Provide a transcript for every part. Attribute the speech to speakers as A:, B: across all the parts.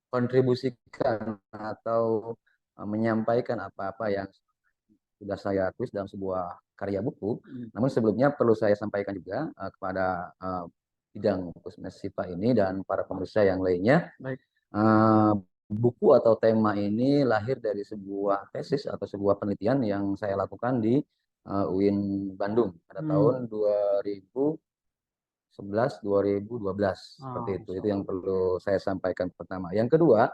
A: kontribusikan atau menyampaikan apa-apa yang sudah saya tulis dalam sebuah karya buku. Namun sebelumnya perlu saya sampaikan juga kepada bidang Kusmes Sipa ini dan para pemirsa yang lainnya.
B: Baik.
A: Buku atau tema ini lahir dari sebuah tesis atau sebuah penelitian yang saya lakukan di UIN Bandung pada tahun 2011-2012 seperti itu. Itu yang perlu saya sampaikan pertama. Yang kedua,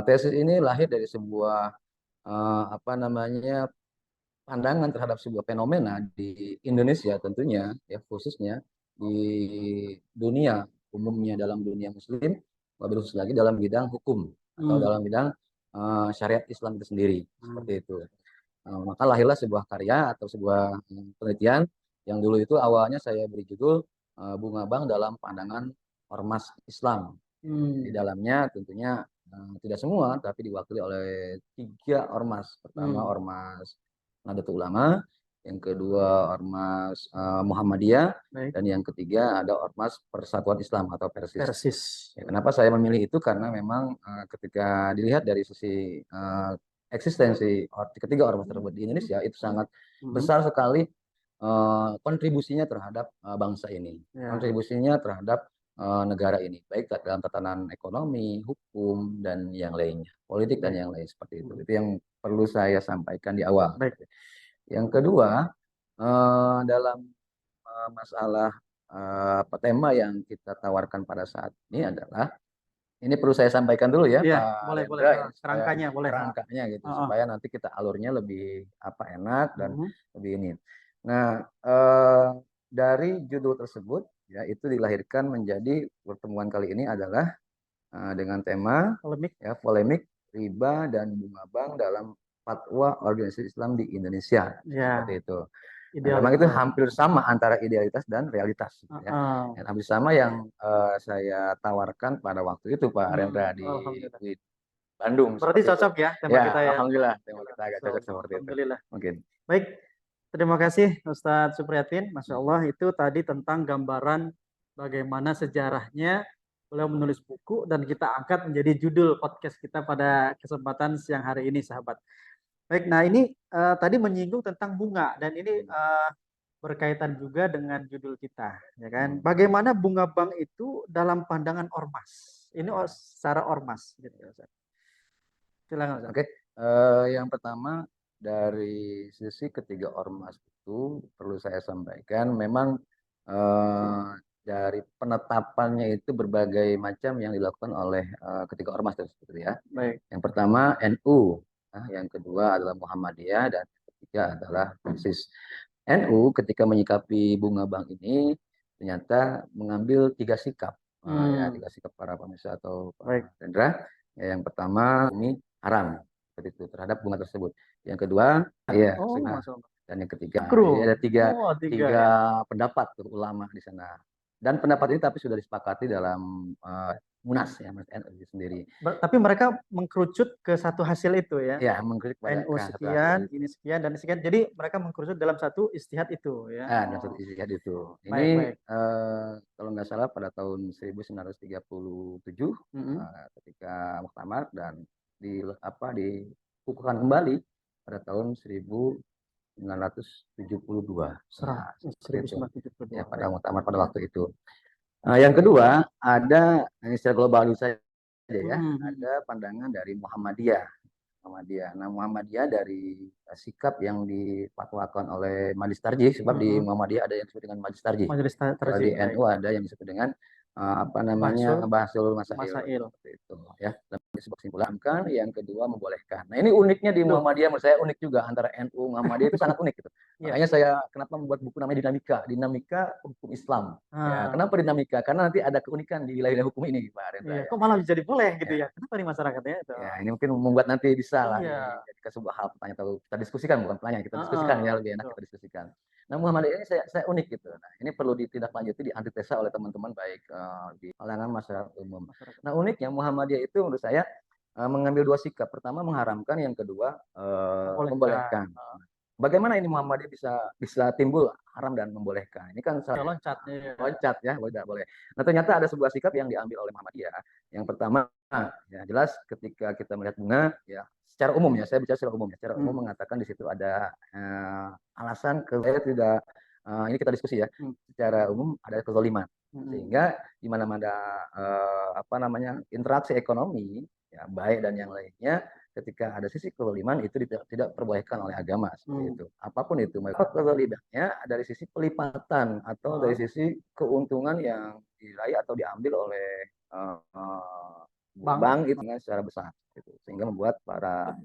A: tesis ini lahir dari sebuah apa namanya pandangan terhadap sebuah fenomena di Indonesia tentunya ya, khususnya di dunia umumnya, dalam dunia muslim, lebih khusus lagi dalam bidang hukum atau dalam bidang syariat Islam itu sendiri seperti itu. Maka lahirlah sebuah karya atau sebuah penelitian yang dulu itu awalnya saya beri judul Bunga Bank dalam Pandangan Ormas Islam. Di dalamnya tentunya tidak semua, tapi diwakili oleh 3 ormas. Pertama ormas Nahdlatul Ulama, yang kedua ormas Muhammadiyah, dan yang ketiga ada ormas Persatuan Islam atau Persis. Ya, kenapa saya memilih itu? Karena memang ketika dilihat dari sisi eksistensi ketiga ormas tersebut di Indonesia itu sangat besar sekali kontribusinya terhadap bangsa ini, kontribusinya terhadap negara ini, baik dalam tatanan ekonomi, hukum, dan yang lainnya, politik dan yang lain seperti itu. Itu yang perlu saya sampaikan di awal. Yang kedua, dalam masalah tema yang kita tawarkan pada saat ini adalah, ini perlu saya sampaikan dulu ya, Pak
B: boleh,
A: Rendra, ya,
B: kerangkanya boleh.
A: kerangkanya gitu, supaya nanti kita alurnya lebih enak dan lebih ini. Nah, dari judul tersebut ya itu dilahirkan menjadi pertemuan kali ini adalah dengan tema polemik riba dan bunga bank dalam fatwa organisasi Islam di Indonesia, seperti itu. Nah, memang itu hampir sama antara idealitas dan realitas, ya. Dan hampir sama yang saya tawarkan pada waktu itu, Pak Rendra, di Bandung.
B: Berarti cocok ya tema kita ya.
A: Alhamdulillah, tema kita agak cocok seperti itu. Mungkin.
B: Baik, terima kasih Ustadz Supriyatin. Masya Allah, itu tadi tentang gambaran bagaimana sejarahnya beliau menulis buku dan kita angkat menjadi judul podcast kita pada kesempatan siang hari ini, sahabat. Baik, nah ini tadi menyinggung tentang bunga dan ini berkaitan juga dengan judul kita, ya kan? Bagaimana bunga bank itu dalam pandangan ormas? Ini secara ormas, gitu. Silakan.
A: Oke, yang pertama dari sisi ketiga ormas itu perlu saya sampaikan, memang dari penetapannya itu berbagai macam yang dilakukan oleh ketiga ormas tersebut ya.
B: Baik.
A: Yang pertama NU, yang kedua adalah Muhammadiyah, dan ketiga adalah Persis. NU ketika menyikapi bunga bank ini ternyata mengambil 3 sikap, ya 3 sikap para pemirsa atau Pak Rendra. Ya, yang pertama ini haram seperti itu terhadap bunga tersebut. Yang kedua, dan yang ketiga, ada tiga pendapat ulama di sana. Dan pendapat ini tapi sudah disepakati dalam Munas ya, Mas NU sendiri.
B: Tapi mereka mengkerucut ke satu hasil itu ya.
A: Ya, mengkerucut pada
B: NU sekian, ini sekian dan sekian. Jadi mereka mengkerucut dalam satu istihad itu ya.
A: Dalam satu istihad itu. Ini kalau nggak salah pada tahun 1937 ketika muktamar dan dikukuhkan kembali pada tahun 1972. Ya, pada muktamar pada waktu itu. Yang kedua, ada secara global saja ya, ada pandangan dari Muhammadiyah. Nah, Muhammadiyah dari sikap yang dipatwakan oleh Majelis Tarjih, sebab di Muhammadiyah ada yang disebut dengan Majelis Tarjih. Kalau di NU ada yang disebut dengan Bahasul Masail. Seperti itu ya. Sebuah kesimpulan, yang kedua membolehkan. Nah, ini uniknya di Muhammadiyah, menurut saya unik juga antara NU Muhammadiyah itu sangat unik gitu. Makanya saya kenapa membuat buku namanya Dinamika Hukum Islam. Ya, kenapa dinamika? Karena nanti ada keunikan di wilayah hukum ini, Pak Rendra.
B: Kok malah jadi boleh gitu ya? Kenapa nih masyarakatnya itu?
A: Ya, ini mungkin membuat nanti bisa lah jadi sebuah hal pertanyaan atau kita diskusikan, bukan pertanyaan, kita diskusikan ya, lebih enak kita diskusikan. Nah, Muhammadiyah ini saya unik gitu. Nah, ini perlu ditindaklanjuti, diantitesa oleh teman-teman baik di kalangan masyarakat umum. Nah, uniknya Muhammadiyah itu menurut saya mengambil 2 sikap. Pertama mengharamkan, yang kedua membolehkan. bagaimana ini Muhammadiyah bisa timbul haram dan membolehkan? Ini kan
B: loncat
A: loncat ya, tidak boleh. Nah, ternyata ada sebuah sikap yang diambil oleh Muhammadiyah. Yang pertama, ya jelas ketika kita melihat bunga, ya secara umum ya, saya bicara secara umum ya, secara umum mengatakan di situ ada alasan saya tidak ini kita diskusi ya, secara umum ada kezaliman. Sehingga di mana-mana apa namanya interaksi ekonomi ya baik dan yang lainnya ketika ada sisi kezaliman itu tidak diperbolehkan oleh agama seperti itu. Apapun itu, maka kezalimannya dari sisi pelipatan atau dari sisi keuntungan yang diraih atau diambil oleh bank itu secara besar, gitu. Sehingga membuat para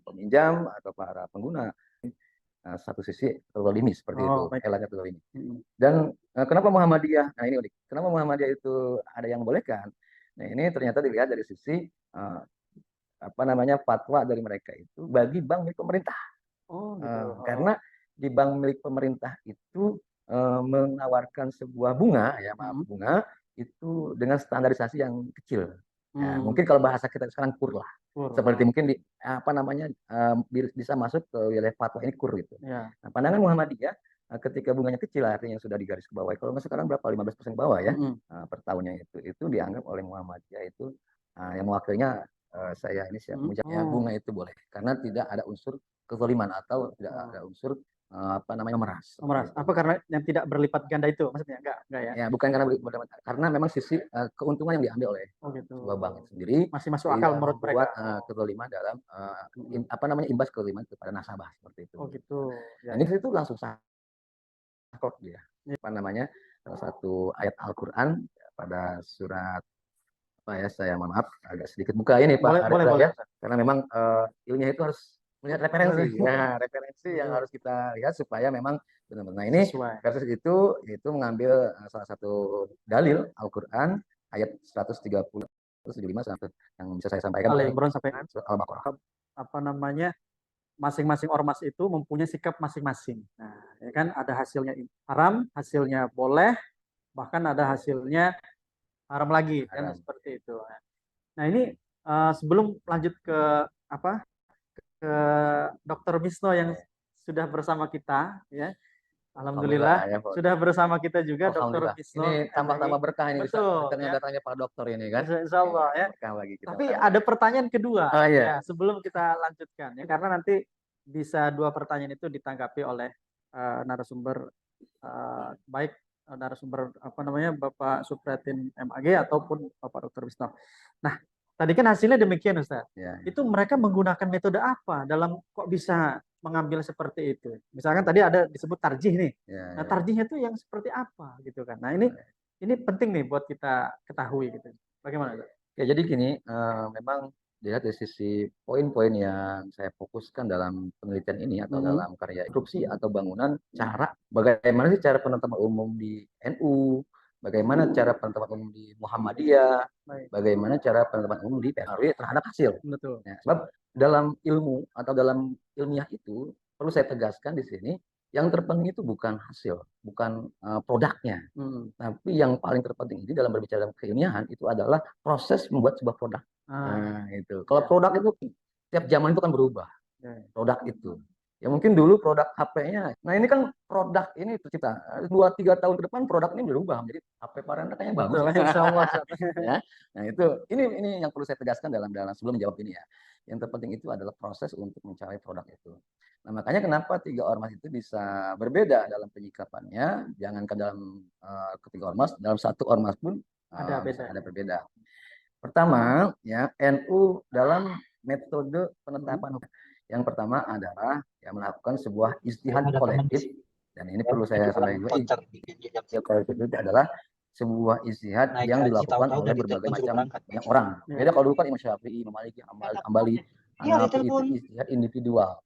A: peminjam atau para pengguna satu sisi kezalimi seperti itu, elaknya kezalimi. Dan kenapa Muhammadiyah? Nah ini unik. Kenapa Muhammadiyah itu ada yang bolehkan? Nah ini ternyata dilihat dari sisi apa namanya fatwa dari mereka itu bagi bank milik pemerintah. Karena di bank milik pemerintah itu menawarkan sebuah bunga ya bunga itu dengan standarisasi yang kecil. Nah, mungkin kalau bahasa kita sekarang kur lah. Seperti mungkin di apa namanya bisa masuk ke wilayah fatwa ini kur gitu. Nah, pandangan Muhammadiyah ketika bunganya kecil artinya sudah digaris ke bawah. Kalau nggak sekarang berapa 15% ke bawah ya per tahunnya itu dianggap oleh Muhammadiyah itu yang mewakilnya saya ini siap mengucapnya bunga itu boleh karena tidak ada unsur kezaliman atau tidak ada unsur apa namanya memeras.
B: Apa karena yang tidak berlipat ganda itu maksudnya? Enggak ya?
A: Ya, bukan karena memang sisi keuntungan yang diambil oleh sebuah bank sendiri
B: masih masuk akal menurut mereka.
A: Kezaliman dalam apa namanya imbas kezaliman kepada nasabah seperti itu.
B: Gitu.
A: Nah, ini itu langsung saklek dia. Apa namanya? Salah satu ayat Al-Qur'an pada surat apa ya saya mohon maaf agak sedikit buka ini Pak
B: boleh.
A: Ya karena memang ilmunya itu harus melihat referensi ya referensi yang harus kita lihat supaya memang benar-benar ini versi itu mengambil salah satu dalil Al-Qur'an ayat 130 175 sampai yang bisa saya sampaikan
B: sampai
A: Al-Baqarah.
B: Apa namanya masing-masing ormas itu mempunyai sikap masing-masing. Nah, ya kan ada hasilnya haram, hasilnya boleh, bahkan ada hasilnya haram lagi kan seperti itu. Nah ini sebelum lanjut ke apa ke Dr. Bisno yang sudah bersama kita ya, alhamdulillah ya, sudah bersama kita juga Dr. Bisno.
A: Ini tambah-tambah berkah ini
B: betul,
A: bisa datangnya Pak Dokter ini kan.
B: Insya Allah ya. Tapi ada pertanyaan kedua ya sebelum kita lanjutkan ya karena nanti bisa dua pertanyaan itu ditanggapi oleh narasumber baik narasumber apa namanya Bapak Supriyatin MAG ataupun Bapak Dr. Bisno. Nah, tadi kan hasilnya demikian Ustaz. Itu mereka menggunakan metode apa dalam kok bisa mengambil seperti itu? Misalkan tadi ada disebut tarjih nih. Nah, tarjihnya itu yang seperti apa gitu kan. Nah, ini penting nih buat kita ketahui gitu. Bagaimana, Ustaz?
A: Ya, jadi gini, memang dilihat dari sisi poin-poin yang saya fokuskan dalam penelitian ini atau dalam karya instruksi atau bangunan cara bagaimana sih cara penetapan umum di NU, bagaimana cara penetapan umum di Muhammadiyah, bagaimana cara penetapan umum di PNRI terhadap hasil.
B: Betul.
A: Ya, sebab dalam ilmu atau dalam ilmiah itu perlu saya tegaskan di sini yang terpenting itu bukan hasil, bukan produknya. Tapi yang paling terpenting ini dalam berbicara keilmiahan itu adalah proses membuat sebuah produk. Nah, itu. Kalau produk itu tiap zaman itu kan berubah. Produk itu. Ya mungkin dulu produk HP-nya. Nah, ini kan produk ini kita 2-3 tahun ke depan produk ini berubah menjadi HP Paranda kayaknya bagus. Ya. Nah, itu ini yang perlu saya tegaskan dalam sebelum menjawab ini ya. Yang terpenting itu adalah proses untuk mencari produk itu. Nah, makanya kenapa 3 ormas itu bisa berbeda dalam penyikapannya. Jangankan dalam ketiga ormas, dalam satu ormas pun ada berbeda. Pertama, ya NU dalam metode penetapan hukum. Yang pertama adalah melakukan sebuah ijtihad kolektif dan ini perlu saya sampaikan juga ijtihad kolektif itu adalah sebuah ijtihad yang dilakukan oleh berbagai macam orang. Beda kalau dulu kan Imam Syafi'i, Imam Maliki, Hambali, Hanafi itu ijtihad individual.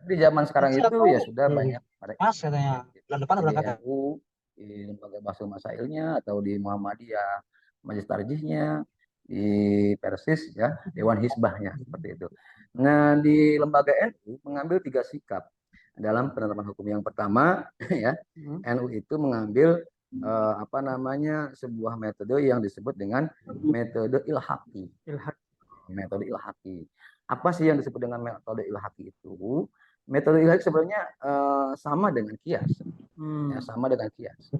A: Di zaman sekarang itu ya sudah banyak
C: Mas katanya bulan depan berangkat
A: NU di lembaga Basul Masailnya atau di Muhammadiyah Majelis Tarjihnya, di Persis ya Dewan Hizbahnya seperti itu. Nah di lembaga NU mengambil 3 sikap dalam penetapan hukum. Yang pertama ya NU itu mengambil apa namanya sebuah metode yang disebut dengan metode ilhaqi. Metode ilhaqi. Apa sih yang disebut dengan metode ilhaqi itu? metode ilhaq sebenarnya sama dengan kias,
B: Hmm.
A: ya, sama dengan kias.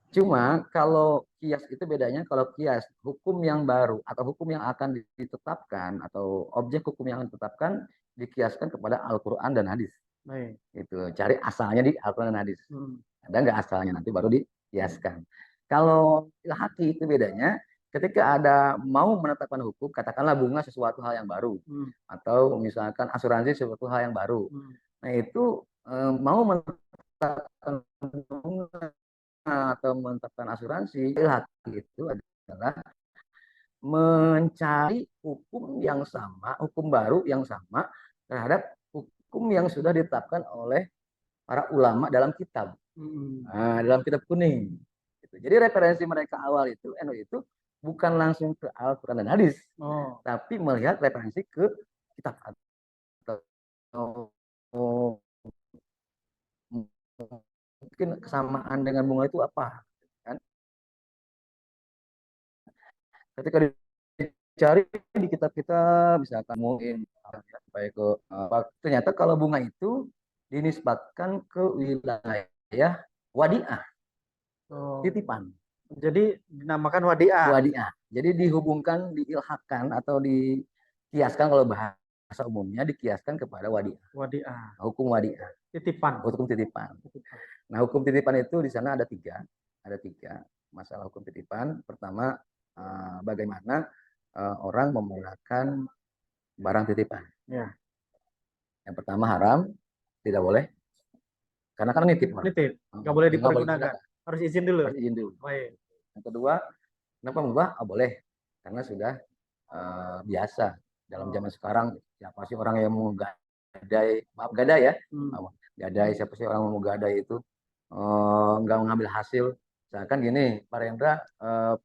A: Cuma kalau kias itu bedanya, kalau kias hukum yang baru atau hukum yang akan ditetapkan atau objek hukum yang akan ditetapkan dikiaskan kepada Al-Quran dan hadis.
B: Baik.
A: Itu cari asalnya di Al-Quran dan hadis.
B: Hmm.
A: Ada nggak asalnya, nanti baru dikiaskan. Kalau ilhaqi itu bedanya ketika ada mau menetapkan hukum, katakanlah bunga sesuatu hal yang baru, atau misalkan asuransi sesuatu hal yang baru. Nah itu mau menetapkan bunga atau menetapkan asuransi, ilhaqi itu adalah mencari hukum yang sama, hukum baru yang sama terhadap hukum yang sudah ditetapkan oleh para ulama dalam kitab. Nah, dalam kitab kuning. Jadi referensi mereka awal itu, NU itu bukan langsung ke Al-Quran dan hadis, tapi melihat referensi ke kitab atau mungkin kesamaan dengan bunga itu apa, kan? Ketika dicari di kitab-kitab, misalkan mungkin sampai ke ternyata kalau bunga itu dinisbatkan ke wilayah wadiah, titipan.
B: Jadi dinamakan wadiah.
A: Wadiah. Jadi dihubungkan, diilhakkan atau dikiaskan, kalau bahasa umumnya dikiaskan kepada wadiah.
B: Wadiah.
A: Hukum wadiah.
B: Titipan.
A: Hukum titipan. Nah, hukum titipan itu di sana ada tiga. Ada tiga masalah hukum titipan. Pertama, bagaimana orang menggunakan barang titipan.
B: Ya.
A: Yang pertama haram, tidak boleh. Karena kan nitip.
B: Nitip. Nggak boleh dipergunakan. Harus izin dulu.
A: Harus izin dulu.
B: Baik.
A: Yang kedua, kenapa mubah? Boleh. Karena sudah biasa dalam zaman sekarang. Siapa sih orang yang mau gadai, maaf gadai ya, gadai, siapa sih orang mau gadai itu nggak mengambil hasil. Misalkan gini, Pak Rendra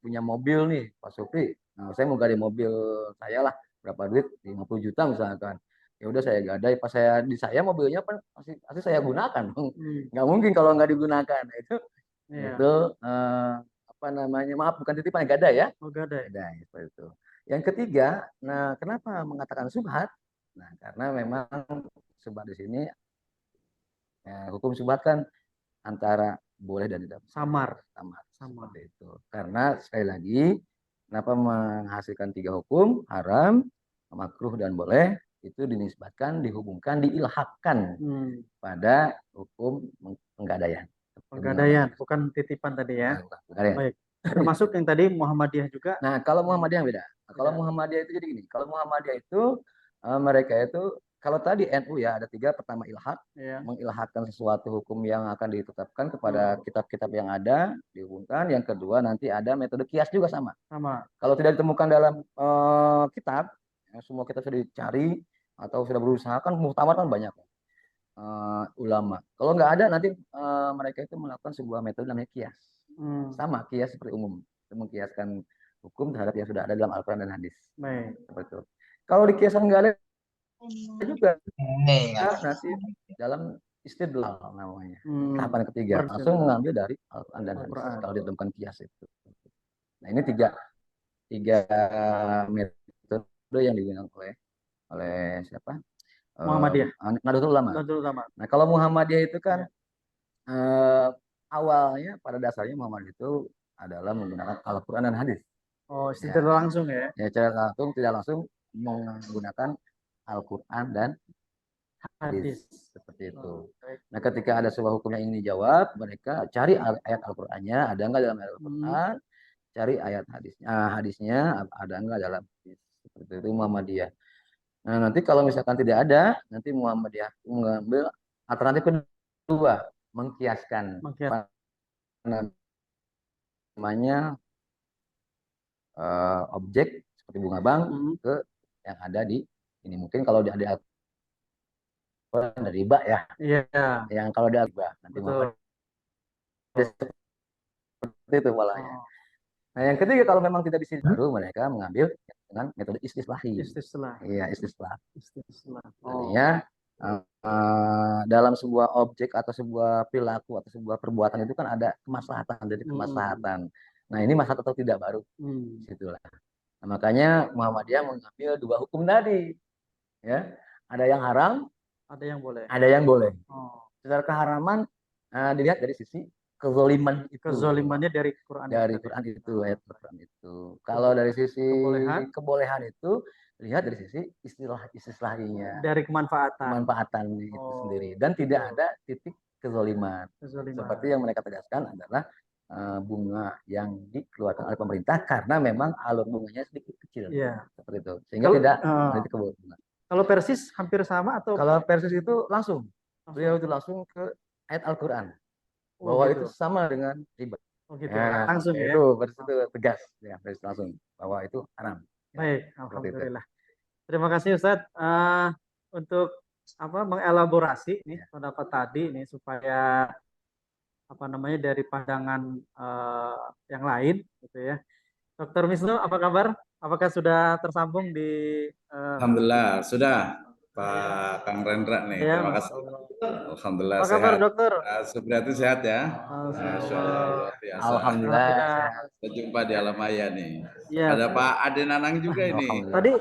A: punya mobil nih, Pak Supri, nah, saya mau gadai mobil saya lah, berapa duit, 50 juta misalkan. Ya udah saya gadai, pas saya di saya mobilnya pasti saya gunakan, nggak mungkin kalau nggak digunakan. Itu apa namanya, maaf bukan titipan, gadai ya. Gadai seperti itu. Yang ketiga, nah kenapa mengatakan subhat? Nah karena memang subhat di sini hukum subhat kan antara boleh dan tidak. Samar. Seperti itu. Karena sekali lagi, kenapa menghasilkan tiga hukum, haram, makruh dan boleh, itu dinisbatkan, dihubungkan, diilhakkan pada hukum penggadaian.
B: Penggadaian, bukan titipan tadi ya. Baik. Termasuk yang tadi Muhammadiyah juga.
A: Nah, kalau Muhammadiyah beda. Kalau Muhammadiyah itu jadi gini, kalau Muhammadiyah itu mereka itu, kalau tadi NU ya ada tiga. Pertama ilhak, mengilhakkan sesuatu hukum yang akan ditetapkan kepada kitab-kitab yang ada, dihubungkan. Yang kedua nanti ada metode kias juga sama. Kalau tidak ditemukan dalam kitab, semua kitab sudah dicari atau sudah berusaha, kan muhtamar kan banyak ulama. Kalau nggak ada, nanti mereka itu melakukan sebuah metode namanya kias. Sama kias seperti umum, mengkiaskan hukum terhadap yang sudah ada dalam Al-Quran dan hadis. Betul. Kalau di kiasan nggak ada juga, nanti dalam istidlal namanya, tahapan ketiga, langsung mengambil dari Al-Quran dan hadis kalau ditemukan kias itu. Nah ini tiga metode yang digunakan oleh siapa?
B: Muhammadiyah.
A: Nahdlatul Ulama. Nah kalau Muhammadiyah itu kan awalnya pada dasarnya Muhammadiyah itu adalah menggunakan Al-Quran dan hadis.
B: Secara langsung ya?
A: Ya, secara langsung, tidak langsung menggunakan Al-Quran dan hadis. Seperti itu. Nah, ketika ada sebuah hukum yang ingin dijawab, mereka cari ayat Al-Qurannya, ada nggak dalam ayat Al-Quran, cari ayat hadisnya. Hadisnya ada nggak dalam hadis. Seperti itu Muhammadiyah. Nah, nanti kalau misalkan tidak ada, nanti Muhammadiyah mengambil alternatif kedua, mengkiaskan. Namanya objek seperti bunga bank ke yang ada di ini. Mungkin kalau di ada riba ya. Yang kalau ada riba nanti seperti itu malahnya. Nah, yang ketiga kalau memang tidak bisa, baru mereka mengambil dengan metode istislahi. Iya, istislah. Artinya dalam sebuah objek atau sebuah perilaku atau sebuah perbuatan itu kan ada kemaslahatan, dari kemaslahatan. Nah, ini maslahat atau tidak baru. Situlah. Nah, makanya Muhammadiyah mengambil dua hukum tadi. Ya. Ada yang haram,
B: Ada yang boleh.
A: Ada yang boleh.
B: Oh.
A: Secara keharaman dilihat dari sisi kezoliman itu.
B: Kezolimannya dari Quran.
A: Dari Quran itu, ayat Quran itu. Kalau dari sisi kebolehan itu lihat dari sisi istilah-istilahinya.
B: Dari kemanfaatan
A: itu sendiri. Dan tidak ada titik kezoliman. Seperti yang mereka tegaskan adalah bunga yang dikeluarkan oleh pemerintah karena memang alur bunganya sedikit kecil.
B: Iya.
A: Seperti itu. Sehingga tidak menjadi kebolehan.
B: Kalau Persis hampir sama atau?
A: Kalau Persis itu langsung. Beliau itu langsung ke ayat Al-Quran. Bahwa itu sama dengan riba.
B: Oh gitu. Ya, langsung ya.
A: Itu Persis itu tegas. Ya, Persis langsung. Bahwa itu haram.
B: Baik, alhamdulillah. Terima kasih Ustadz untuk mengelaborasi nih pendapat tadi nih supaya dari pandangan yang lain gitu ya. Dr. Wisnu, apa kabar? Apakah sudah tersambung di
D: Alhamdulillah, sudah Pak Kang Rendra nih.
B: Ya,
D: terima kasih. Alhamdulillah
B: apa kabar,
D: sehat.
B: dokter?
D: Supriyati sehat ya? Masya Allah, luar biasa.
A: Alhamdulillah.
D: Kita jumpa di alam maya nih.
B: Ya.
D: Ada Pak Ade Nanang juga ini.
B: Tadi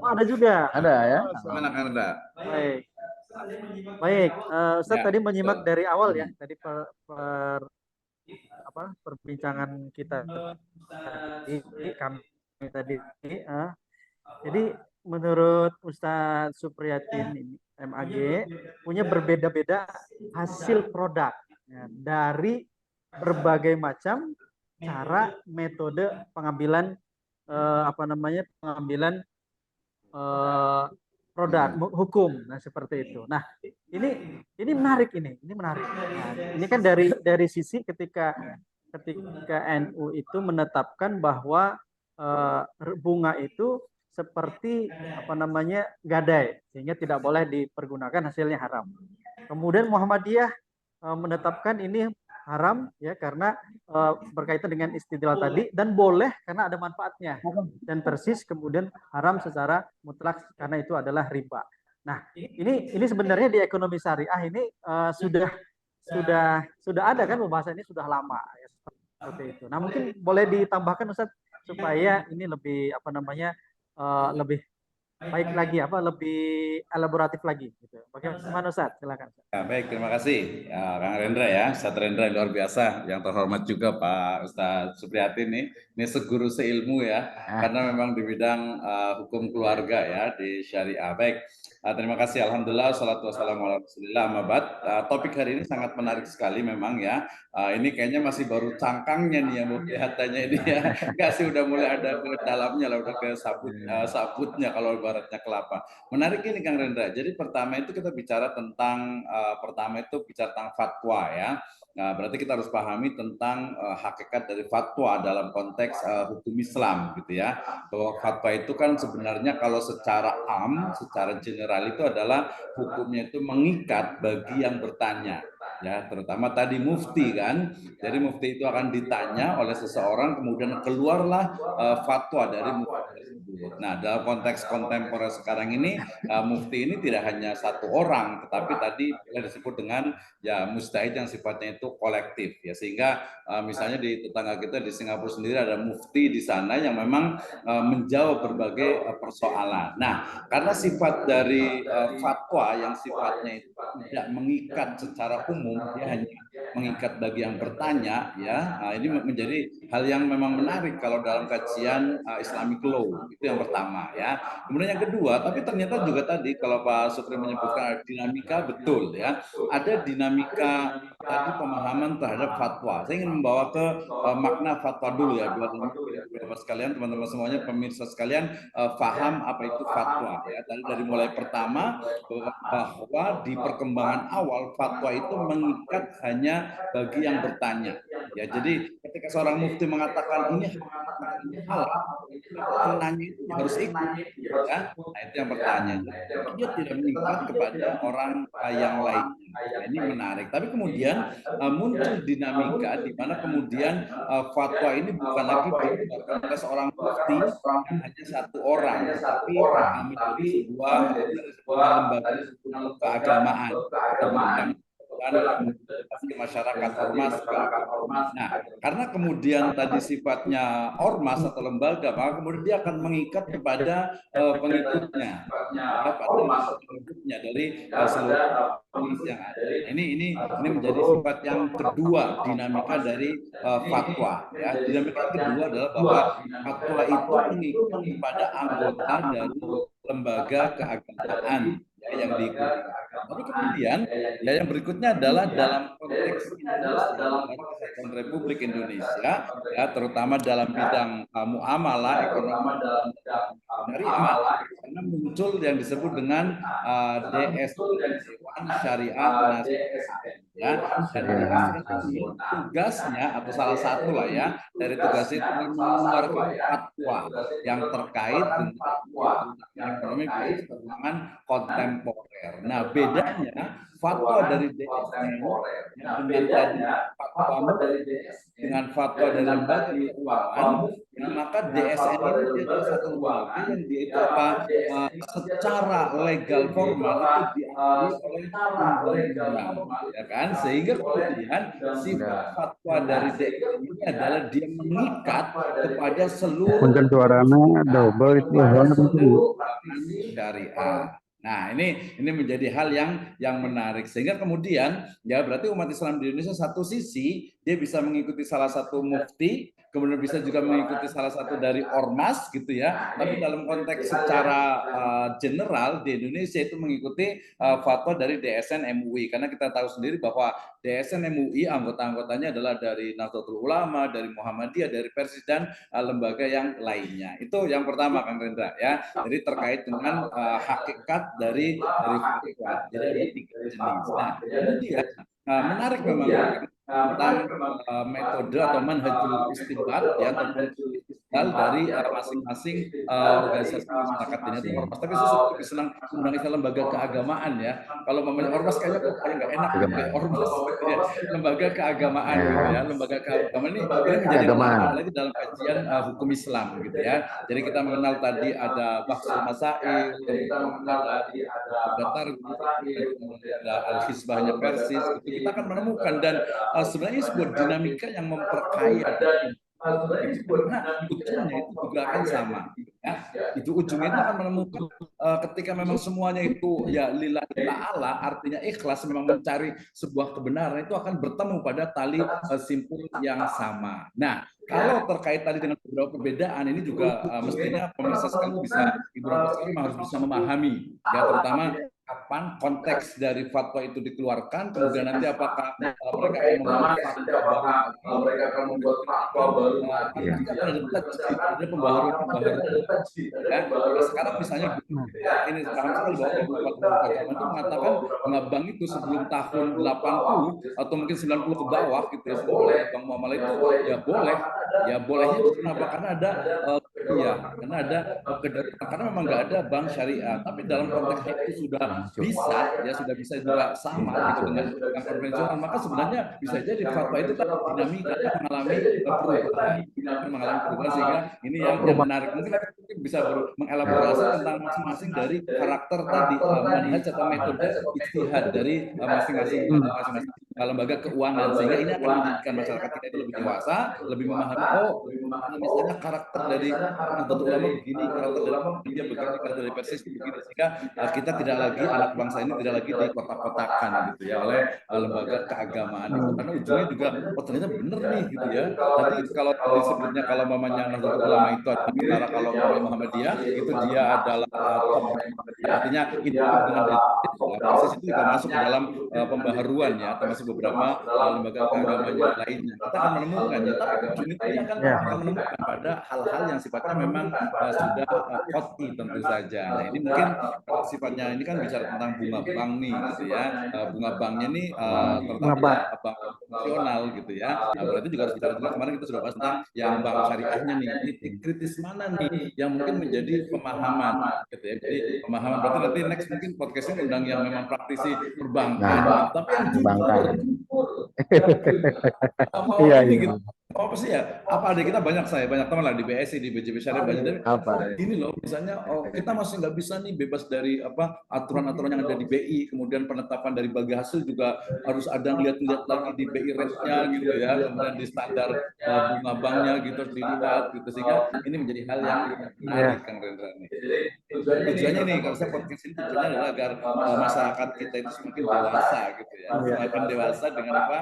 B: ada juga.
A: Ada ya.
D: Mana Kang Rendra?
B: Baik. Baik, Ustadz tadi menyimak dari awal ya, tadi perbincangan kita ini kami tadi. Jadi menurut Ustadz Supriyatin ini MAG punya berbeda-beda hasil produk ya, dari berbagai macam cara metode pengambilan pengambilan produk hukum, nah seperti itu. Nah ini menarik ini menarik. Nah, ini kan dari sisi ketika NU itu menetapkan bahwa bunga itu seperti gadai sehingga tidak boleh dipergunakan, hasilnya haram. Kemudian Muhammadiyah menetapkan ini haram ya karena berkaitan dengan istidlal tadi, dan boleh karena ada manfaatnya, dan Persis kemudian haram secara mutlak karena itu adalah riba. Nah ini sebenarnya di ekonomi syariah ini sudah ada kan pembahasan ini sudah lama ya, seperti itu. Nah mungkin boleh ditambahkan Ustaz supaya ini lebih lebih baik lagi, lebih elaboratif lagi gitu. Bagaimana Ustaz? Silakan.
D: Ya, baik, terima kasih Kang Rendra ya, Ustaz Rendra luar biasa, yang terhormat juga Pak Ustadz Supriyatin ini seguru seilmu ya, karena memang di bidang hukum keluarga ya di syariah. Baik, terima kasih, alhamdulillah, salatu wassalamu ala rasulillah, amabad. Topik hari ini sangat menarik sekali memang ya. Ini kayaknya masih baru cangkangnya nih yang kelihatannya ini ya, nggak sih, udah mulai ada ke dalamnya lah, udah ke sabutnya kalau ibaratnya kelapa. Menarik ini Kang Rendra. Jadi pertama itu kita bicara tentang fatwa ya. Nah, berarti kita harus pahami tentang hakikat dari fatwa dalam konteks hukum Islam gitu ya. Bahwa fatwa itu kan sebenarnya kalau secara secara general itu adalah hukumnya itu mengikat bagi yang bertanya. Ya, terutama tadi mufti kan. Jadi mufti itu akan ditanya oleh seseorang, kemudian keluarlah fatwa dari mufti tersebut. Nah, dalam konteks kontemporer sekarang ini mufti ini tidak hanya satu orang, tetapi tadi boleh disebut dengan ya mujtahid yang sifatnya itu kolektif ya, sehingga misalnya di tetangga kita di Singapura sendiri ada mufti di sana yang memang menjawab berbagai persoalan. Nah, karena sifat dari fatwa yang sifatnya itu tidak mengikat secara umum, dia hanya mengikat bagi yang bertanya ya. Nah, ini menjadi hal yang memang menarik kalau dalam kajian Islamic law. Itu yang pertama ya. Kemudian yang kedua, tapi ternyata juga tadi kalau Pak Supri menyebutkan dinamika, betul ya. Ada dinamika tadi pemahaman terhadap fatwa. Saya ingin membawa ke makna fatwa dulu ya, biar Bapak sekalian, teman-teman semuanya, pemirsa sekalian paham apa itu fatwa ya. Tadi dari mulai pertama bahwa di perkembangan awal fatwa itu mengikat hanya bagi yang bertanya. Ya, jadi ketika seorang mufti mengatakan ini halal, penanya itu harus ikut. Ya. Nah, itu yang bertanya. Dia tidak mengikat kepada orang yang lain. Nah, ini menarik. Tapi kemudian muncul dinamika di mana kemudian fatwa ini bukan lagi dikeluarkan oleh seorang mufti yang hanya satu orang, tetapi menjadi sebuah lembaga keagamaan. masyarakat ormas. Nah, karena kemudian tadi sifatnya ormas atau lembaga, maka kemudian dia akan mengikat kepada pengikutnya, ya, pada pengikutnya dari seluruh ormas yang ada. Ini menjadi sifat yang kedua dinamika dari fatwa. Ya, dinamika kedua adalah bahwa fatwa itu mengikat kepada anggota dari lembaga keagamaan yang diikuti. Tapi kemudian ya yang berikutnya adalah dalam konteks Kesatuan Republik Indonesia, ya terutama dalam bidang muamalah ekonomi syariah, karena muncul yang disebut dengan DSN, Dewan Syariah Nasional. Ya, dan tugasnya atau salah satu lah ya dari tugas itu mengeluarkan fatwa yang terkait dengan ekonomi keuangan kontemporer. Nah, bedanya fatwa dari DSN dengan fatwa dari lembaga keuangan, maka DSN ini adalah satu lembaga yang dia itu secara legal formal itu diakui oleh undang-undang, ya kan? Sehingga kemudian sifat fatwa dari DSN ini adalah dia mengikat kepada seluruh
E: double itu
D: syariah. Nah, ini menjadi hal yang menarik, sehingga kemudian ya berarti umat Islam di Indonesia satu sisi dia bisa mengikuti salah satu mufti, kemudian bisa juga mengikuti salah satu dari ormas gitu ya. Tapi dalam konteks secara general di Indonesia itu mengikuti fatwa dari DSN MUI, karena kita tahu sendiri bahwa DSN MUI anggota-anggotanya adalah dari Nahdlatul Ulama, dari Muhammadiyah, dari Persis dan lembaga yang lainnya. Itu yang pertama, Kang Rendra ya. Jadi terkait dengan hakikat dari fatwa. Jadi ada 3 jenis. Nah, kemudian menarik memang tentang metode atau manhajul istinbat ya, ataupun istidlal dari masing-masing organisasi masyarakat ini atau ormas. Tapi saya lebih senang undang istilah lembaga keagamaan ya. Kalau namanya ormas kayaknya kok nggak enak kayak ormas ya. Lembaga keagamaan gitu ya. Lembaga keagamaan ini menjadi menarik lagi dalam kajian hukum Islam gitu ya. Jadi kita mengenal tadi ada Bahsul Masail, ada Al-Hizbahnya Persis, itu kita akan menemukan dan sebenarnya sebuah dinamika yang memperkaya. Karena ujungnya itu juga akan sama, ya. Itu ujungnya itu akan menemukan ketika memang semuanya itu ya lillahi ta'ala, artinya ikhlas memang mencari sebuah kebenaran, itu akan bertemu pada tali simpul yang sama. Nah, kalau terkait tadi dengan beberapa perbedaan ini juga mestinya pemirsa sekalian bisa, Ibu Rahmat harus bisa memahami ya, terutama kapan konteks dari fatwa itu dikeluarkan, kemudian nanti apakah mereka akan membuat fatwa baru, ada pembaharuan ya. Sekarang misalnya ini paham sekali bahwa agama itu mengatakan ngabang itu sebelum tahun 80 atau mungkin 90 ke bawah gitu ya, oleh Bang Muamalah itu ya boleh. Ya bolehnya itu kenapa? Karena ada karena memang nggak ada bank syariah, tapi dalam konteks itu sudah bisa juga sama gitu dengan yang konvensional, maka sebenarnya bisa jadi fatwa itu kan dinamika mengalami perubahan, sehingga ini yang menarik. Mungkin bisa mengelaborasi tentang masing-masing dari karakter tadi manhaj atau metode ijtihad dari masing-masing lembaga keuangan, sehingga ini akan menjadikan masyarakat kita itu lebih dewasa, lebih memahami misalnya karakter dari Nahdlatul Ulama begini, karakter dari dia begini, karakter dari Persis begini, sehingga kita tidak lagi, anak bangsa ini tidak lagi dikotak-kotakan gitu ya oleh lembaga keagamaan itu, karena ujungnya juga ternyata benar nih gitu ya. Tadi kalau disebutnya kalau mamanya Nahdlatul Ulama itu antara kalau Muhammadiyah itu dia adalah artinya itu dengan Persis itu juga masuk ke dalam pembaharuan ya, termasuk beberapa lembaga keagamaan yang lainnya. Kita akan menemukannya, tapi ujungnya kita akan menemukan pada hal-hal yang sifatnya memang sudah qat'i tentu saja. Nah, ini mungkin sifatnya ini kan bicara tentang bunga bank nih gitu ya. Bunga banknya nih terutama bank nasional gitu ya. Nah, berarti juga harus bicara tentang, kemarin kita sudah bahas tentang yang bank syariahnya nih, titik kritis mana nih yang mungkin menjadi pemahaman gitu ya. Jadi pemahaman berarti nanti next mungkin podcastnya undang yang memang praktisi perbankan, tapi yang jujur. Iya, gitu. Apa sih ya? apa ada kita banyak teman lah di BSI, di BJB Syariah banyak. Tapi
A: Apa?
D: gini loh, misalnya kita masih nggak bisa nih bebas dari apa aturan-aturan yang ada di BI, kemudian penetapan dari bagi hasil juga harus ada lihat-lihat lagi di BI rate-nya gitu ya, kemudian di standar bunga banknya gitu harus dilihat gitu, sehingga ini menjadi hal yang menarik Kang Rendra nih. Tujuannya nih, kalau saya podcast ini tujuannya adalah agar masyarakat kita itu semakin dewasa gitu ya, semakin dewasa dengan apa?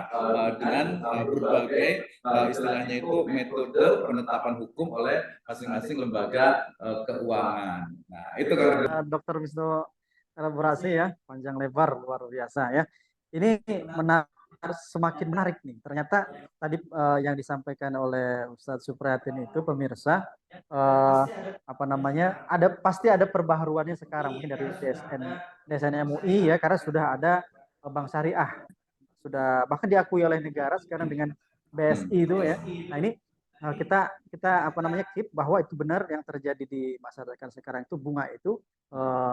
D: Dengan berbagai istilahnya itu metode penetapan hukum oleh masing-masing lembaga keuangan. Nah, itu kan
B: Dokter Wisnu elaborasi ya, panjang lebar luar biasa ya. Ini semakin menarik nih. Ternyata tadi yang disampaikan oleh Ustadz Supriyatin itu pemirsa apa namanya? Pasti ada perbaharuannya sekarang mungkin dari DSN MUI ya, karena sudah ada bank syariah, sudah bahkan diakui oleh negara sekarang dengan BSI itu ya. Nah ini kita apa namanya keep bahwa itu benar yang terjadi di masyarakat sekarang itu bunga itu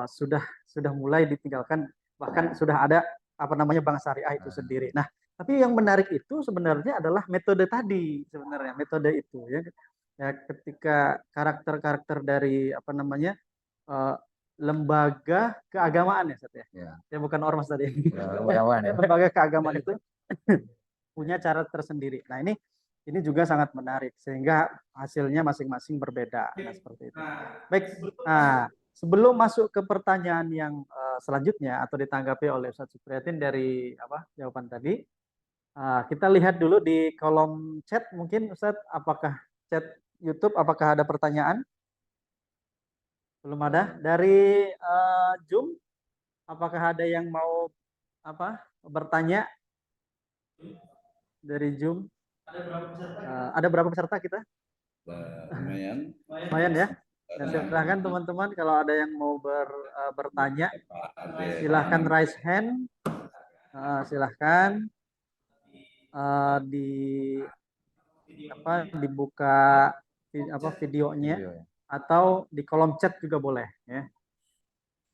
B: sudah mulai ditinggalkan, bahkan sudah ada apa namanya bank syariah itu sendiri. Nah tapi yang menarik itu sebenarnya adalah metode tadi, sebenarnya metode itu ya, ketika karakter dari apa namanya lembaga keagamaan ya Sat, ya bukan ormas tadi. Lembaga keagamaan itu punya cara tersendiri. Nah ini juga sangat menarik sehingga hasilnya masing-masing berbeda. Nah, seperti itu. Baik. Nah, sebelum masuk ke pertanyaan yang selanjutnya atau ditanggapi oleh Ustadz Supriyatin dari apa jawaban tadi, kita lihat dulu di kolom chat mungkin Ustadz, apakah chat YouTube apakah ada pertanyaan? Belum ada. Dari Zoom apakah ada yang mau apa bertanya? Dari Zoom ada berapa peserta kita? Lumayan ya. Dan silahkan teman-teman kalau ada yang mau bertanya, silahkan raise hand, silahkan dibuka videonya atau di kolom chat juga boleh ya.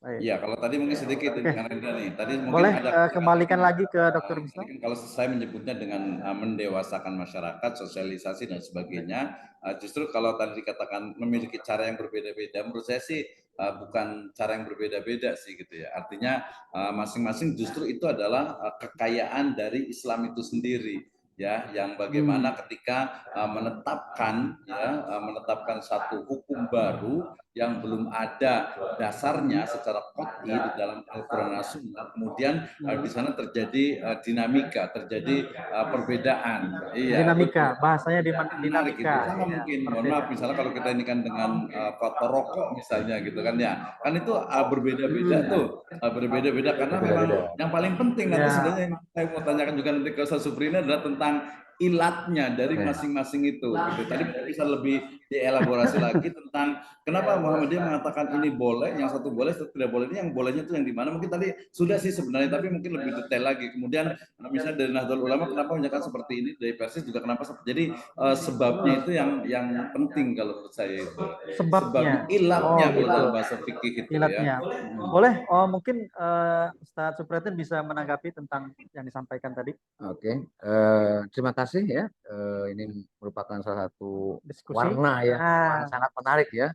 D: Iya, kalau tadi mungkin sedikit dengan Rendra nih. Tadi mungkin
B: boleh
D: ada
B: kembalikan lagi ke Dokter Wisnu.
D: Kalau saya menyebutnya dengan mendewasakan masyarakat, sosialisasi dan sebagainya, justru kalau tadi dikatakan memiliki cara yang berbeda-beda, menurut saya sih bukan cara yang berbeda-beda sih gitu ya. Artinya masing-masing justru itu adalah kekayaan dari Islam itu sendiri. Ya, yang bagaimana ketika menetapkan satu hukum baru yang belum ada dasarnya secara qat'i di dalam Al-Qur'an dan Sunnah, kemudian di sana terjadi dinamika, terjadi perbedaan.
B: Iya, dinamika, bahasanya dinamika.
D: Sama mungkin, mohon maaf, misalnya kalau kita ini kan dengan foto rokok misalnya gitu kan ya, kan itu berbeda-beda tuh, berbeda-beda karena memang yang paling penting nanti sebenarnya yang saya mau tanyakan juga nanti ke Ustaz Supri ini adalah tentang ilatnya dari masing-masing itu. Gitu. Tadi bisa lebih dielaborasi lagi tentang kenapa Muhammadiyah mengatakan ini boleh, yang satu boleh, satu tidak boleh. Ini yang bolehnya itu yang di mana? Mungkin tadi sudah sih sebenarnya, tapi mungkin lebih detail lagi. Kemudian misalnya dari Nahdlatul Ulama kenapa menyatakan seperti ini, dari Persis juga kenapa seperti. Jadi sebabnya itu yang penting kalau menurut saya itu.
B: Sebabnya,
D: ilatnya kalau dalam bahasa fikih itu
B: ilatnya. Ya. Boleh, mungkin Ustadz Supriyatin bisa menanggapi tentang yang disampaikan tadi.
A: Oke, terima kasih ya. Ini merupakan salah satu warna ya, warna sangat menarik ya.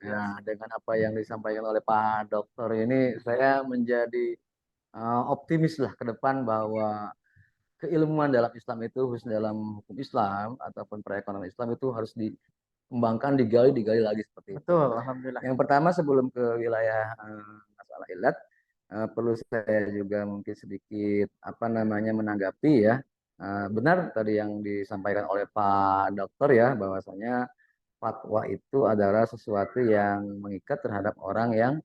A: Ya, dengan apa yang disampaikan oleh Pak Dokter ini, saya menjadi optimis lah ke depan bahwa keilmuan dalam Islam itu, khususnya dalam hukum Islam ataupun perekonomian Islam itu harus dikembangkan, digali lagi seperti itu.
B: Betul, alhamdulillah.
A: Yang pertama sebelum ke wilayah masalah ilat, perlu saya juga mungkin sedikit menanggapi ya. Benar tadi yang disampaikan oleh Pak Dokter ya, bahwasanya fatwa itu adalah sesuatu yang mengikat terhadap orang yang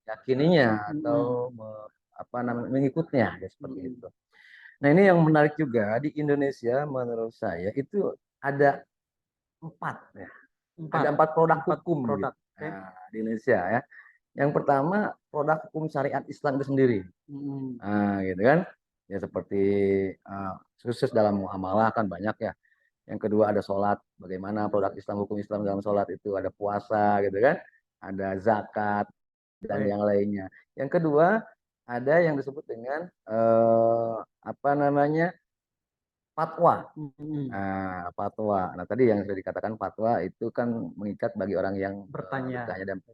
A: meyakininya atau mengikutnya ya, seperti itu. Nah ini yang menarik juga di Indonesia menurut saya itu ada 4 ya. Ada 4 produk hukum gitu. Di Indonesia ya. Yang pertama produk hukum syariat Islam itu sendiri, gitu kan? Ya seperti khusus dalam muamalah kan banyak ya. Yang kedua ada sholat, bagaimana produk Islam, hukum Islam dalam sholat itu, ada puasa gitu kan, ada zakat dan yang lainnya. Yang kedua ada yang disebut dengan fatwa.
B: Mm-mm.
A: Fatwa. Nah, tadi yang sudah dikatakan fatwa itu kan mengikat bagi orang yang
B: Bertanya.
A: dan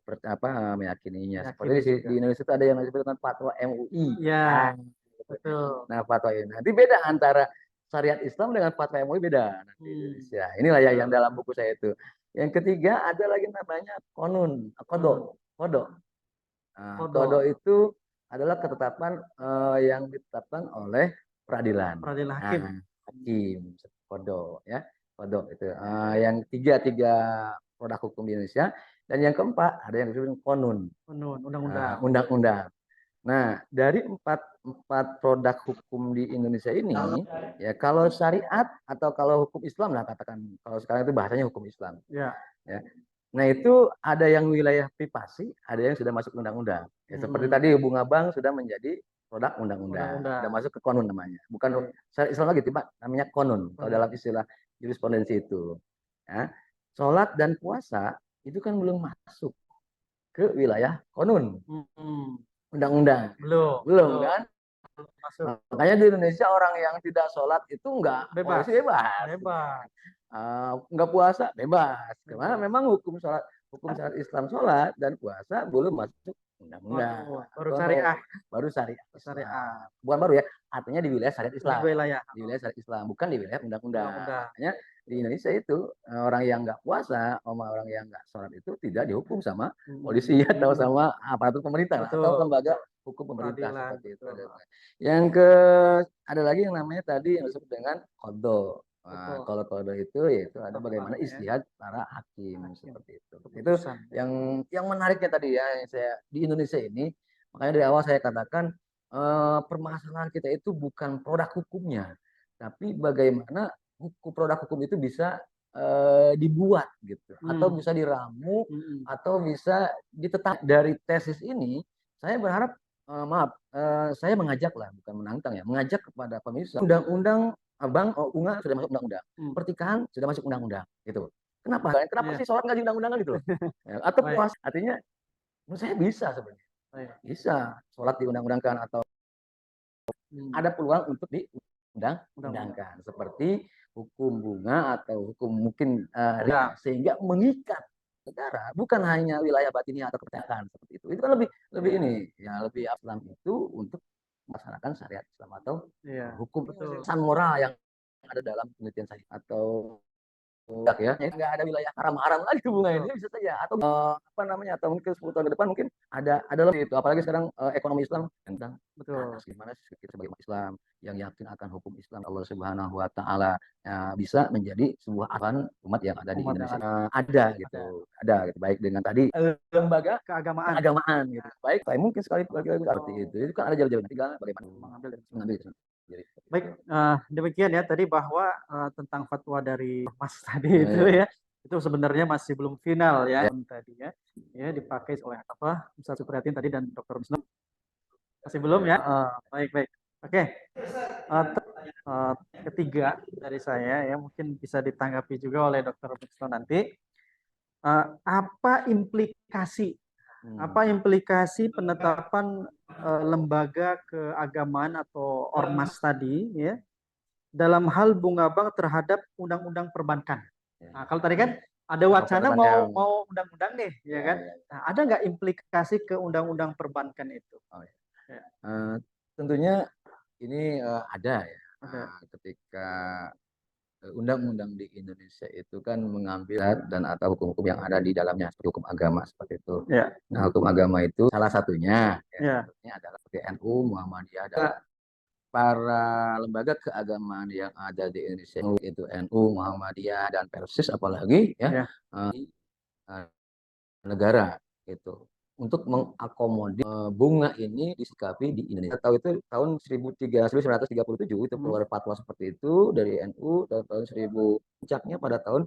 A: meyakininya. Seperti
B: Meyakini juga.
A: di Indonesia itu ada yang disebut dengan fatwa MUI.
B: Ya, betul.
A: Nah, fatwa ini nanti beda antara syariat Islam dengan fatwa MUI beda nanti di Indonesia. Inilah yang dalam buku saya itu. Yang ketiga ada lagi namanya konun, kodo. Kodo itu adalah ketetapan yang ditetapkan oleh peradilan.
B: Peradilan hakim.
A: Hakim, kodo ya, kodo itu. Yang tiga produk hukum di Indonesia, dan yang keempat ada yang disebut konun.
B: Undang-undang.
A: Undang-undang. Nah, dari empat produk hukum di Indonesia ini, ya kalau syariat atau kalau hukum Islam lah katakan, kalau sekarang itu bahasanya hukum Islam.
B: Ya.
A: Nah, itu ada yang wilayah privasi, ada yang sudah masuk undang-undang. Ya, seperti tadi bunga bank sudah menjadi produk undang-undang, sudah masuk ke konun namanya. Bukan syariat Islam lagi, tiba namanya konun kalau dalam istilah jurisprudensi itu. Ya. Sholat dan puasa itu kan belum masuk ke wilayah konun. Undang-undang. Belum kan? Masuk. Makanya di Indonesia orang yang tidak sholat itu enggak bebas. Enggak puasa bebas. Karena memang hukum syariat Islam sholat dan puasa belum masuk undang-undang. Baru syariah. Bukan baru ya, artinya di wilayah syariat Islam. Di wilayah syariat Islam, bukan di wilayah undang-undang. Makanya di Indonesia itu orang yang enggak puasa sama orang yang enggak sholat itu tidak dihukum sama polisi atau sama aparatur pemerintah atau lembaga hukum pemerintah seperti itu. Yang ada lagi yang namanya tadi yang disebut dengan kodo. Kalau kodo itu yaitu ada bagaimana istihad para hakim seperti itu. Itu yang menariknya tadi ya, saya di Indonesia ini, makanya dari awal saya katakan permasalahan kita itu bukan produk hukumnya, tapi bagaimana produk hukum itu bisa dibuat gitu, atau bisa diramu, atau bisa ditetap. Dari tesis ini saya berharap saya mengajak lah, bukan menantang ya, mengajak kepada pemirsa, undang-undang bunga sudah masuk undang-undang, pertikahan sudah masuk undang-undang, gitu. Kenapa sih sholat nggak di undang-undang gitu? Atau puasa, artinya menurut saya bisa sebenarnya, bisa sholat diundang-undangkan atau ada peluang untuk diundang-undangkan, seperti hukum bunga atau hukum mungkin sehingga mengikat negara, bukan hanya wilayah batinnya atau kepercayaan seperti itu. Itu kan lebih ini ya, lebih Islam itu untuk melaksanakan syariat Islam atau hukum pesan moral yang ada dalam penelitian saya atau ya nggak ada wilayah haram-haram lagi bunga ini, bisa saja atau atau mungkin 10 tahun ke depan mungkin ada lebih itu, apalagi sekarang ekonomi Islam tentang gimana kita sebagai umat Islam yang yakin akan hukum Islam Allah Subhanahu wa taala bisa menjadi sebuah awan umat yang ada di Indonesia. Ada gitu baik dengan tadi lembaga keagamaan gitu. Baik, saya mungkin sekali seperti itu kan ada jalan-jalan tiga bagaimana mengambil.
B: Baik, demikian ya tadi bahwa tentang fatwa dari Mas tadi itu ya, itu sebenarnya masih belum final ya tadi ya dipakai oleh Ustaz Supriyatin tadi dan Dr. Misno. Masih belum ya? Baik. Oke. Ketiga dari saya ya, mungkin bisa ditanggapi juga oleh Dr. Misno nanti. Apa implikasi penetapan lembaga keagamaan atau ormas tadi ya dalam hal bunga bank terhadap undang-undang perbankan? Nah, kalau tadi kan ada wacana mau undang-undang nih, ya kan? Nah, ada nggak implikasi ke undang-undang perbankan itu?
A: Tentunya ini ada ya. Ketika undang-undang di Indonesia itu kan mengambil dan atau hukum-hukum yang ada di dalamnya, seperti hukum agama seperti itu. Nah, hukum agama itu salah satunya adalah NU, Muhammadiyah, dan para lembaga keagamaan yang ada di Indonesia itu NU, Muhammadiyah, dan Persis, apalagi negara itu untuk mengakomodir bunga ini disikapi di Indonesia. Tahu itu tahun 1937 itu keluar fatwa seperti itu dari NU, dan tahun 1000 puncaknya pada tahun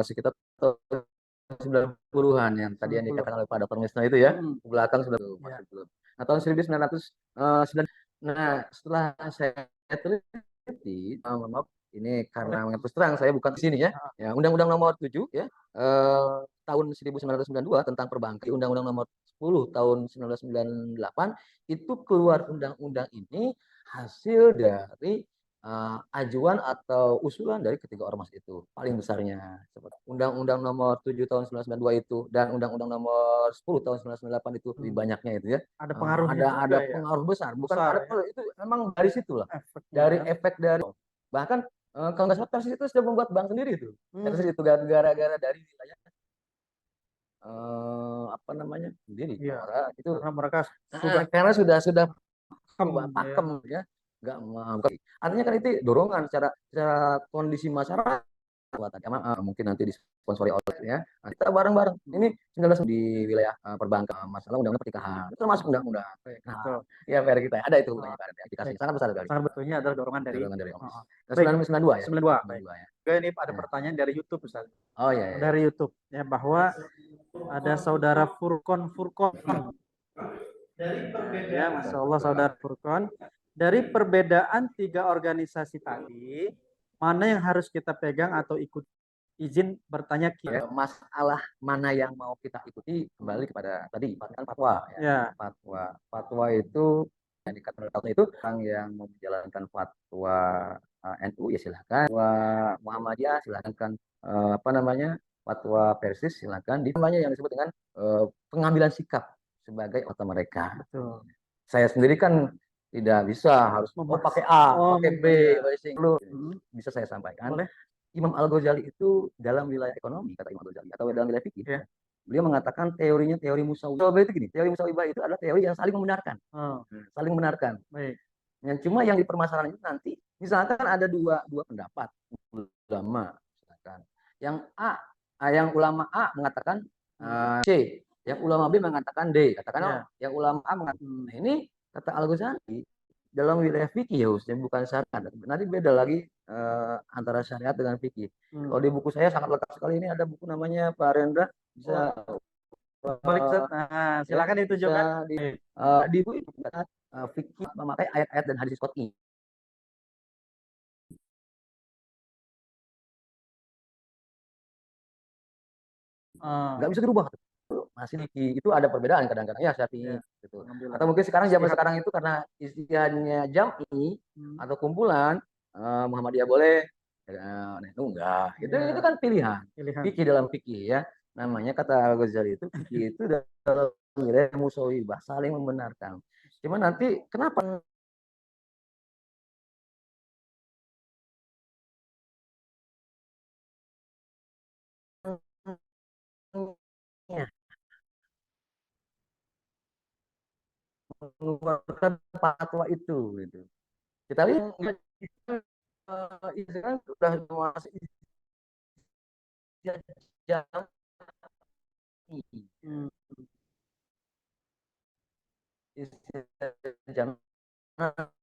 A: sekitar tahun 90-an yang tadi yang dikatakan oleh Pak Dr. Misno itu ya, ke belakang sudah masih belum. Nah, tahun 1909. Nah, setelah saya teliti, maaf ini karena terus terang saya bukan di sini ya. Undang-Undang Nomor 7 ya tahun 1992 tentang perbankan, Undang-Undang Nomor 10 tahun 1998 itu keluar undang-undang ini hasil dari ajuan atau usulan dari ketiga ormas itu paling besarnya. Seperti Undang-Undang Nomor 7 Tahun 1992 itu dan Undang-Undang Nomor 10 Tahun 1998 itu lebih banyaknya itu ya.
B: Ada pengaruhnya juga
A: Ada
B: ya.
A: pengaruh besar, bukan
B: Besar,
A: ada
B: ya.
A: itu memang dari situ lah.
B: Efeknya,
A: Dari
B: ya.
A: efek dari bahkan kalau nggak salah Persis itu sudah membuat bank sendiri itu. Persis itu gara-gara dari wilayah apa namanya sendiri
B: Iya.
A: itu
B: Karena mereka sudah
A: karena sudah
B: pakem,
A: pakem ya nggak mau. Artinya kan itu dorongan secara kondisi masyarakat mungkin nanti disponsori oleh ya. Nah, kita bareng-bareng ini 19 di wilayaya perbankan masalah undang-undang pertikahan itu termasuk undang-undang. Nah, ya PR kita ada itu hubungannya Pak aplikasi sangat besar sekali.
B: sangat betulnya adalah dorongan dari
A: Ormas.
B: Baik.
A: 92 ya.
B: 92.
A: 92 ya.
B: Oke, ini ada pertanyaan dari YouTube Ustaz.
A: Oh iya.
B: Dari YouTube ya bahwa ada saudara Furkon. Ya, Masya Allah saudara Furkon. Dari perbedaan 3 organisasi tadi, mana yang harus kita pegang atau ikut? Izin bertanya
A: Ya, masalah mana yang mau kita ikuti kembali kepada tadi kan fatwa ya. Fatwa itu yang dikatakan itu orang yang mau menjalankan fatwa NU ya silakan, fatwa Muhammadiyah silakan, apa namanya fatwa Persis silakan, di namanya yang disebut dengan pengambilan sikap sebagai otak mereka.
B: Betul.
A: Saya sendiri kan tidak bisa harus pakai A, pakai B, bisa saya sampaikan. Boleh. Imam Al-Ghazali itu dalam wilayah ekonomi, kata Imam Al-Ghazali, atau dalam wilayah fikih, beliau mengatakan teorinya teori musawwibah itu gini, teori musawwibah itu adalah teori yang saling membenarkan. Saling membenarkan. Baik. Yang cuma yang dipermasalahan itu nanti, misalkan ada dua pendapat ulama, misalkan. Yang ulama A mengatakan C, yang ulama B mengatakan D, katakan yang ulama A mengatakan ini kata Al-Ghazali dalam wilayah fikih ya Ustaz, bukan syariat. Nanti beda lagi antara syariat dengan fikih. Kalau di buku saya sangat lengkap sekali, ini ada buku namanya Pak Rendra, bisa
B: silakan ditunjukkan
A: di buku itu fikih memakai ayat-ayat dan hadis qot'i. Nggak bisa dirubah. Masih itu ada perbedaan kadang-kadang ya Syafi'i gitu. Atau mungkin zaman sekarang itu karena istilahnya jam'i atau kumpulan, Muhammadiyah boleh, NU enggak. Itu kan pilihan. Fikih dalam fikih ya. Namanya kata Ghazali itu fikih itu dalam wilayah musawwibah, saling membenarkan. Cuma nanti kenapa mengeluarkan fatwa itu gitu. Kita lihat kan sudah masuk jam jam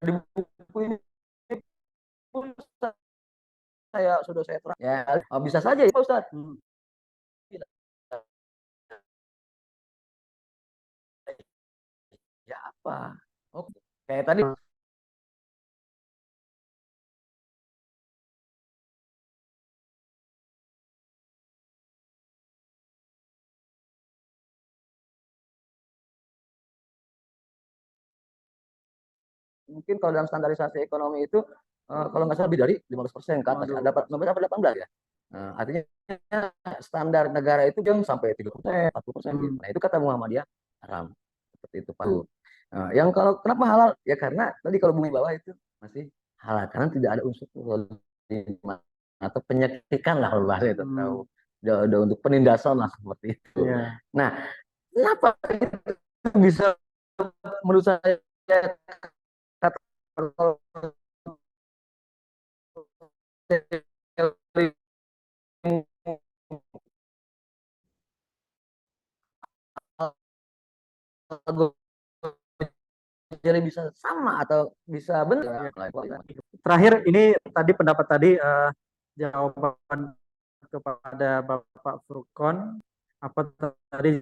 A: di buku ini pun saya terang ya bisa saja ya Pak Ustaz. Ya apa? Oke. Kayak tadi mungkin kalau dalam standarisasi ekonomi itu kalau nggak salah lebih dari 15% ke atas, dapat 15 sampai 18 ya. Artinya standar negara itu yang sampai 30%, 40%. Nah itu kata Muhammadiyah haram. Seperti itu Pak. Yang kalau kenapa halal? Ya karena tadi kalau bumi bawah itu masih halal karena tidak ada unsur atau penyekikan lah kalau bahasa itu tahu. Udah untuk penindasan lah seperti itu. Nah, kenapa itu bisa menurut saya jadi bisa sama atau bisa benar.
B: Terakhir ini tadi pendapat tadi jawaban kepada Bapak Furkon apa tadi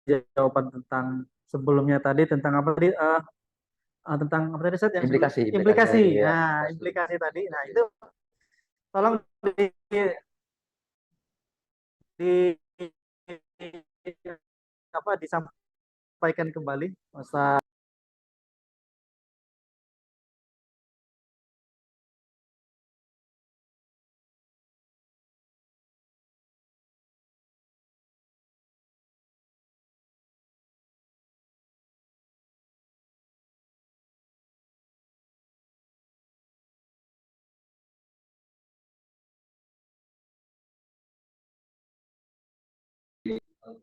B: jawaban tentang sebelumnya tadi tentang apa tadi tentang apa tadi Ustaz? Implikasi. Nah, implikasi tadi. Nah, itu tolong disampaikan kembali Ustaz.
A: ke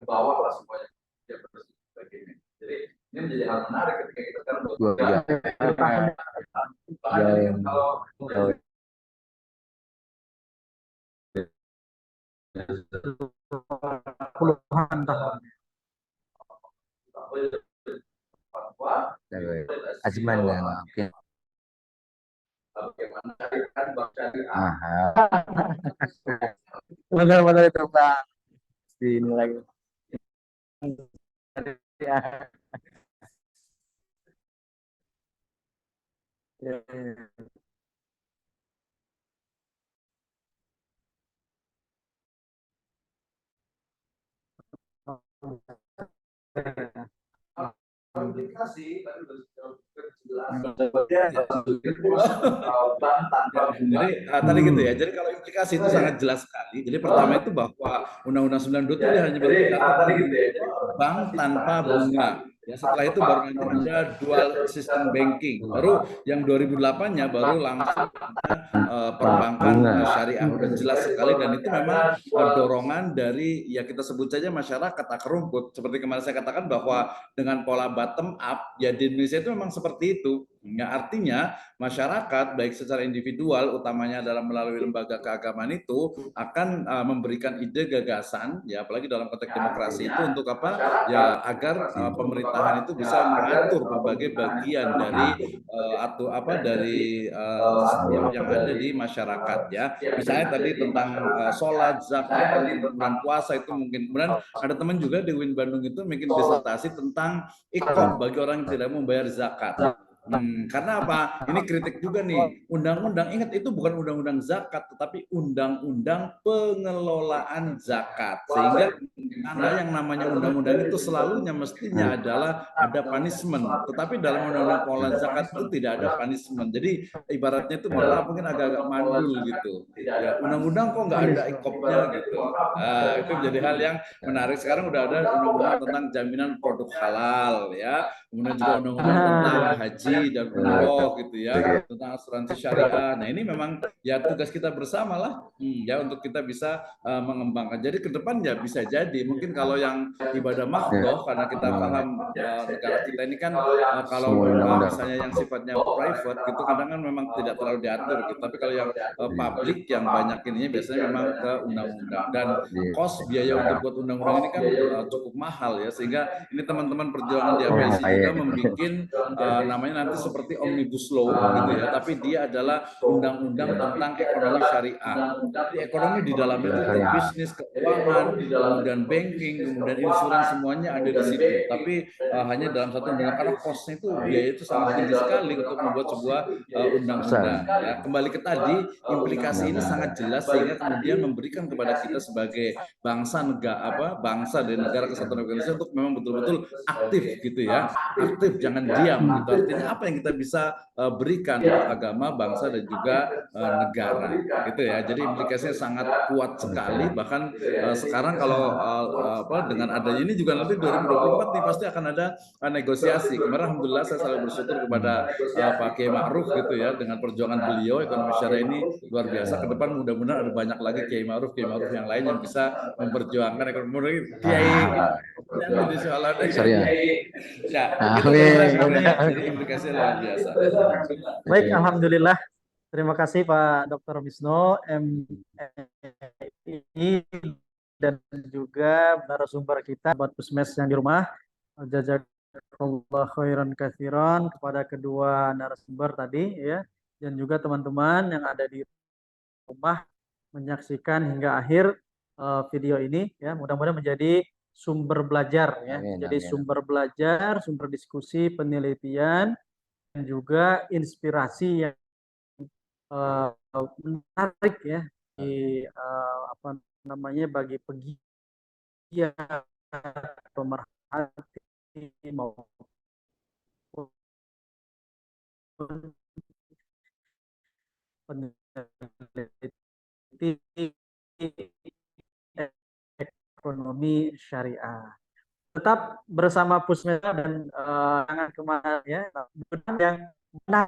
A: bawah lah semuanya. Jadi ini menjadi hal menarik ketika kita sekarang kalau
B: puluhan tahun.
A: Azman dan mungkin benar-benar itu Pak. Ini lagi. Aplikasi
D: jadi tadi gitu ya. Jadi kalau implikasi itu sangat jelas sekali. Jadi pertama itu bahwa Undang-Undang 92 itu hanya berbicara bank tanpa bunga. Ya, setelah itu baru nanti ada dual system banking. Baru yang 2008-nya baru langsung perbankan syariah. Udah jelas sekali dan itu memang dorongan dari ya kita sebut saja masyarakat akar rumput. Seperti kemarin saya katakan bahwa dengan pola bottom up ya di Indonesia itu memang seperti itu. Ya, artinya masyarakat baik secara individual utamanya dalam melalui lembaga keagamaan itu akan memberikan ide gagasan ya apalagi dalam konteks demokrasi itu untuk apa ya agar pemerintahan itu bisa mengatur berbagai bagian dari atau apa dari yang ada di masyarakat ya misalnya tadi tentang sholat zakat bulan puasa itu mungkin kemudian ada teman juga di UIN Bandung itu bikin disertasi tentang iqab bagi orang yang tidak membayar zakat. Karena apa? Ini kritik juga nih. Undang-undang, ingat itu bukan undang-undang zakat, tetapi undang-undang pengelolaan zakat. Sehingga karena yang namanya undang-undang itu selalunya mestinya adalah ada punishment. Tetapi dalam undang-undang pengelolaan zakat itu tidak ada punishment. Jadi ibaratnya itu malah mungkin agak-agak mandul gitu. Ya, undang-undang kok nggak ada ikopnya gitu. Itu menjadi hal yang menarik. Sekarang udah ada undang-undang tentang jaminan produk halal ya. Kemudian juga undang-undang tentang haji dan umroh gitu ya, tentang asuransi syariah. Nah ini memang ya tugas kita bersama lah, ya untuk kita bisa mengembangkan. Jadi ke depan ya bisa jadi mungkin kalau yang ibadah mahdoh karena kita paham negara kita ini kan kalau misalnya yang sifatnya private gitu kadang kan memang tidak terlalu diatur gitu. Tapi kalau yang publik yang banyak ininya biasanya memang ke undang-undang dan cost biaya untuk buat undang-undang ini kan cukup mahal ya sehingga ini teman-teman perjuangan di APSI juga membuat namanya nanti seperti omnibus law gitu ya, tapi dia adalah undang-undang tentang ekonomi syariah. Jadi ekonomi di dalamnya itu bisnis, keuangan, kemudian banking, kemudian insurans semuanya ada di situ. Tapi hanya dalam satu undang karena costnya itu biaya itu sangat tinggi sekali untuk membuat sebuah undang-undang. Ya kembali ke tadi implikasi ini sangat jelas sehingga kemudian memberikan kepada kita sebagai bangsa bangsa dari negara kesatuan Republik Indonesia untuk memang betul-betul aktif gitu ya, aktif jangan diam gitu. Artinya apa yang kita bisa berikan untuk agama, bangsa dan juga negara gitu ya. Jadi implikasinya sangat kuat sekali. Bahkan sekarang kalau dengan adanya ini juga nanti 2024 nih pasti akan ada negosiasi. Kemarin alhamdulillah saya selalu bersyukur kepada Pak Kiai Ma'ruf gitu ya dengan perjuangan beliau ekonomi syariah ini luar biasa. Ke depan mudah-mudahan ada banyak lagi Kiai Ma'ruf yang lain yang bisa memperjuangkan ekonomi Kiai nanti soal ya itu jadi implikasinya luar biasa.
B: Baik, alhamdulillah. Terima kasih Pak Dr. Wisno MI dan juga narasumber kita buat Pusmes yang di rumah. Jazakallah khairan katsiran kepada kedua narasumber tadi ya dan juga teman-teman yang ada di rumah menyaksikan hingga akhir video ini ya. Mudah-mudahan menjadi sumber belajar ya. Jadi sumber belajar, sumber diskusi, penelitian dan juga inspirasi yang menarik ya di apa namanya bagi pegiat pemerhati maupun peneliti ekonomi syariah. tetap bersama Pusmesa dan jangan kemana ya. Yang mana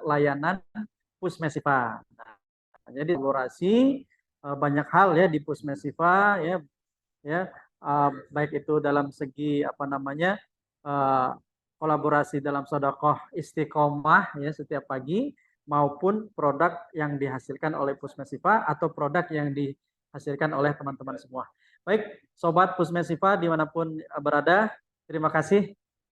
B: layanan Pusmesifa. Nah, jadi kolaborasi banyak hal ya di Pusmesifa ya baik itu dalam segi apa namanya kolaborasi dalam sedekah istiqomah ya setiap pagi maupun produk yang dihasilkan oleh Pusmesifa atau produk yang dihasilkan oleh teman-teman semua. Baik, sobat Pusmesifa dimanapun berada, terima kasih